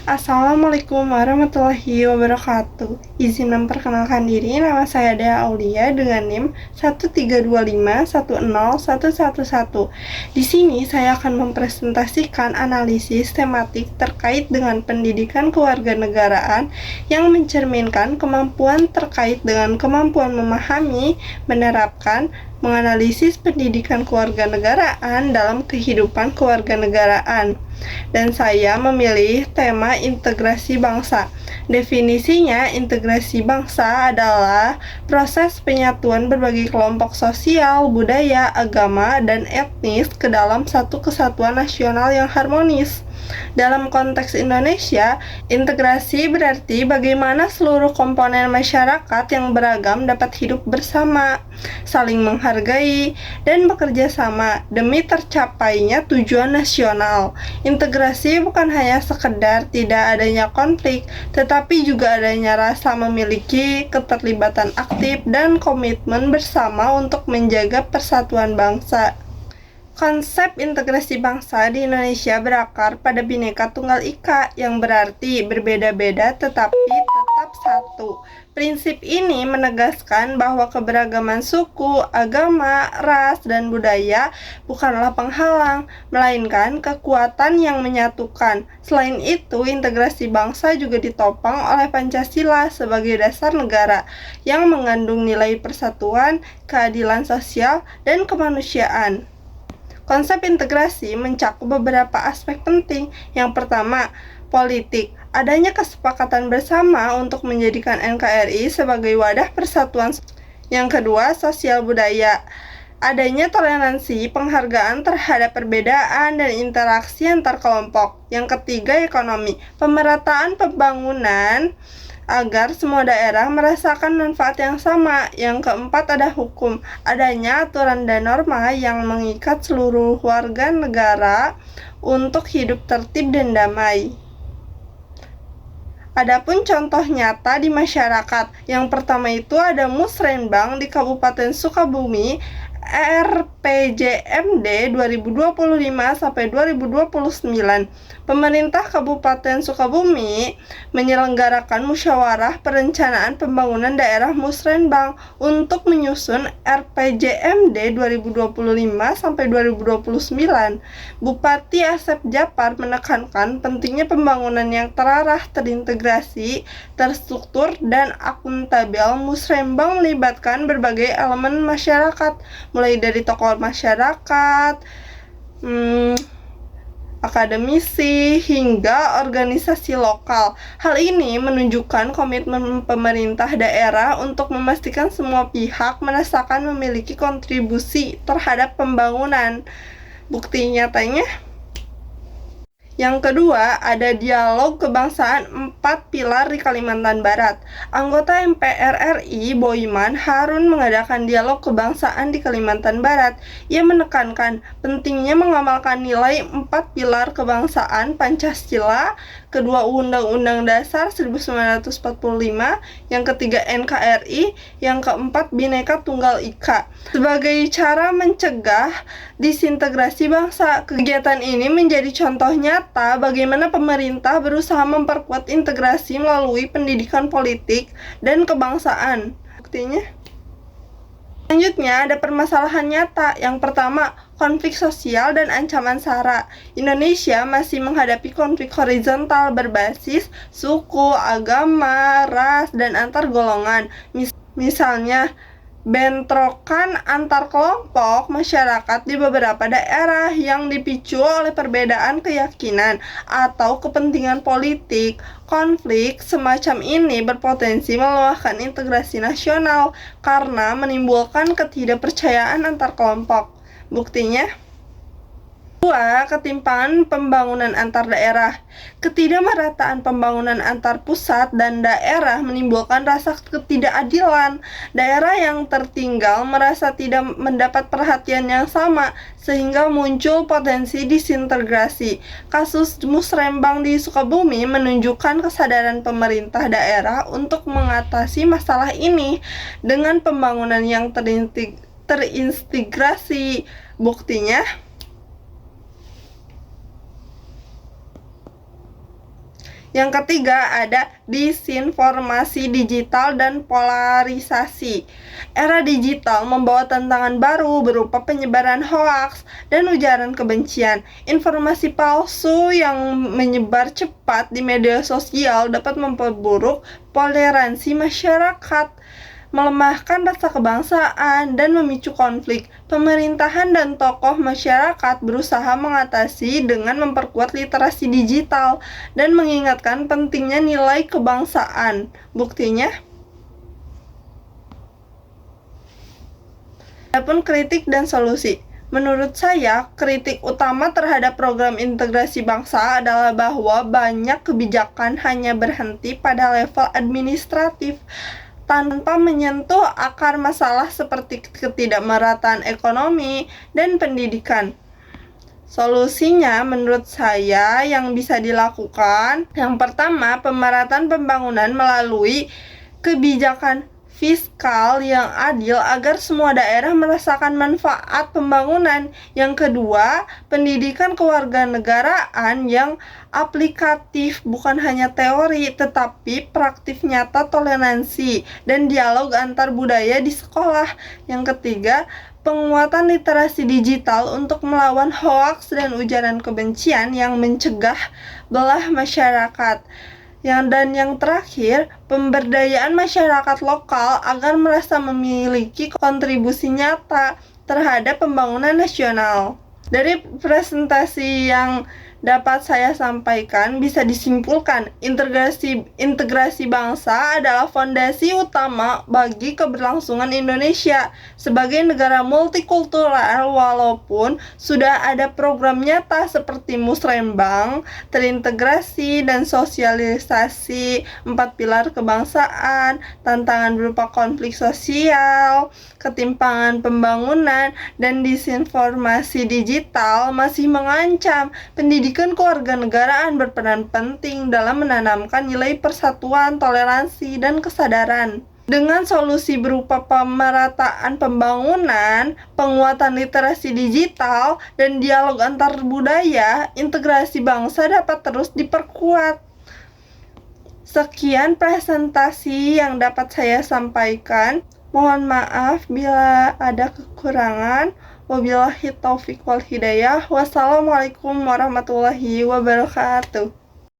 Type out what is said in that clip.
Assalamualaikum warahmatullahi wabarakatuh. Izin memperkenalkan diri, nama saya Dea Aulia dengan NIM 132510111. Di sini saya akan mempresentasikan analisis tematik terkait dengan pendidikan kewarganegaraan yang mencerminkan kemampuan terkait dengan kemampuan memahami, menerapkan, menganalisis pendidikan kewarganegaraan dalam kehidupan kewarganegaraan. Dan saya memilih tema integrasi bangsa. Definisinya, integrasi bangsa adalah proses penyatuan berbagai kelompok sosial, budaya, agama, dan etnis ke dalam satu kesatuan nasional yang harmonis. Dalam konteks Indonesia, integrasi berarti bagaimana seluruh komponen masyarakat yang beragam dapat hidup bersama, saling menghargai, dan bekerja sama demi tercapainya tujuan nasional. Integrasi bukan hanya sekedar tidak adanya konflik, tetapi juga adanya rasa memiliki keterlibatan aktif dan komitmen bersama untuk menjaga persatuan bangsa. Konsep integrasi bangsa di Indonesia berakar pada Bhinneka Tunggal Ika yang berarti berbeda-beda tetapi tetap satu. Prinsip ini menegaskan bahwa keberagaman suku, agama, ras, dan budaya bukanlah penghalang, melainkan kekuatan yang menyatukan. Selain itu, integrasi bangsa juga ditopang oleh Pancasila sebagai dasar negara yang mengandung nilai persatuan, keadilan sosial, dan kemanusiaan. Konsep integrasi mencakup beberapa aspek penting. Yang pertama, politik. Adanya kesepakatan bersama untuk menjadikan NKRI sebagai wadah persatuan. Yang kedua, sosial budaya. Adanya toleransi, penghargaan terhadap perbedaan, dan interaksi antar kelompok. Yang ketiga, ekonomi. Pemerataan pembangunan agar semua daerah merasakan manfaat yang sama. Yang keempat, ada hukum. Adanya aturan dan norma yang mengikat seluruh warga negara untuk hidup tertib dan damai. Adapun contoh nyata di masyarakat, yang pertama itu ada Musrenbang di Kabupaten Sukabumi, RPJMD 2025-2029. Pemerintah Kabupaten Sukabumi menyelenggarakan musyawarah perencanaan pembangunan daerah Musrenbang untuk menyusun RPJMD 2025-2029. Bupati Asep Japar menekankan pentingnya pembangunan yang terarah, terintegrasi, terstruktur, dan akuntabel. Musrenbang melibatkan berbagai elemen masyarakat, mulai dari tokoh masyarakat, akademisi, hingga organisasi lokal. Hal ini menunjukkan komitmen pemerintah daerah untuk memastikan semua pihak merasakan memiliki kontribusi terhadap pembangunan. Bukti nyatanya, yang kedua, ada dialog kebangsaan 4 pilar di Kalimantan Barat. Anggota MPR RI Boyman Harun mengadakan dialog kebangsaan di Kalimantan Barat. Ia menekankan pentingnya mengamalkan nilai 4 pilar kebangsaan Pancasila, kedua Undang-Undang Dasar 1945, yang ketiga NKRI, yang keempat Bhinneka Tunggal Ika. Sebagai cara mencegah disintegrasi bangsa, kegiatan ini menjadi contoh nyata bagaimana pemerintah berusaha memperkuat integrasi melalui pendidikan politik dan kebangsaan. Buktinya, selanjutnya ada permasalahan nyata. Yang pertama, konflik sosial dan ancaman SARA. Indonesia masih menghadapi konflik horizontal berbasis suku, agama, ras, dan antar golongan. Misalnya, bentrokan antar kelompok masyarakat di beberapa daerah yang dipicu oleh perbedaan keyakinan atau kepentingan politik. Konflik semacam ini berpotensi melemahkan integrasi nasional karena menimbulkan ketidakpercayaan antar kelompok. Buktinya, kedua, ketimpangan pembangunan antar daerah. Ketidakmerataan pembangunan antar pusat dan daerah menimbulkan rasa ketidakadilan. Daerah yang tertinggal merasa tidak mendapat perhatian yang sama, sehingga muncul potensi disintegrasi. Kasus Musrenbang di Sukabumi menunjukkan kesadaran pemerintah daerah untuk mengatasi masalah ini dengan pembangunan yang terintegrasi. Buktinya, Yang ketiga ada disinformasi digital dan polarisasi. Era digital membawa tantangan baru berupa penyebaran hoaks dan ujaran kebencian. Informasi palsu yang menyebar cepat di media sosial dapat memperburuk toleransi masyarakat, melemahkan rasa kebangsaan, dan memicu konflik. Pemerintahan dan tokoh masyarakat berusaha mengatasi dengan memperkuat literasi digital dan mengingatkan pentingnya nilai kebangsaan. Buktinya, adapun kritik dan solusi. Menurut saya, kritik utama terhadap program integrasi bangsa adalah bahwa banyak kebijakan hanya berhenti pada level administratif, tanpa menyentuh akar masalah seperti ketidakmerataan ekonomi dan pendidikan. Solusinya menurut saya yang bisa dilakukan, yang pertama, pemerataan pembangunan melalui kebijakan fiskal yang adil agar semua daerah merasakan manfaat pembangunan. Yang kedua, pendidikan kewarganegaraan yang aplikatif, bukan hanya teori tetapi praktik nyata, toleransi dan dialog antar budaya di sekolah. Yang ketiga, penguatan literasi digital untuk melawan hoaks dan ujaran kebencian yang mencegah belah masyarakat. Yang terakhir, pemberdayaan masyarakat lokal agar merasa memiliki kontribusi nyata terhadap pembangunan nasional. Dari presentasi yang dapat saya sampaikan, bisa disimpulkan integrasi bangsa adalah fondasi utama bagi keberlangsungan Indonesia sebagai negara multikultural. Walaupun sudah ada program nyata seperti Musrembang, terintegrasi dan sosialisasi 4 pilar kebangsaan, tantangan berupa konflik sosial, ketimpangan pembangunan, dan disinformasi digital masih mengancam. Pendidikan kewarganegaraan berperan penting dalam menanamkan nilai persatuan, toleransi, dan kesadaran. Dengan solusi berupa pemerataan pembangunan, penguatan literasi digital, dan dialog antar budaya, integrasi bangsa dapat terus diperkuat. Sekian presentasi yang dapat saya sampaikan. Mohon maaf bila ada kekurangan. Wabillahi taufiq wal hidayah. Wassalamualaikum warahmatullahi wabarakatuh.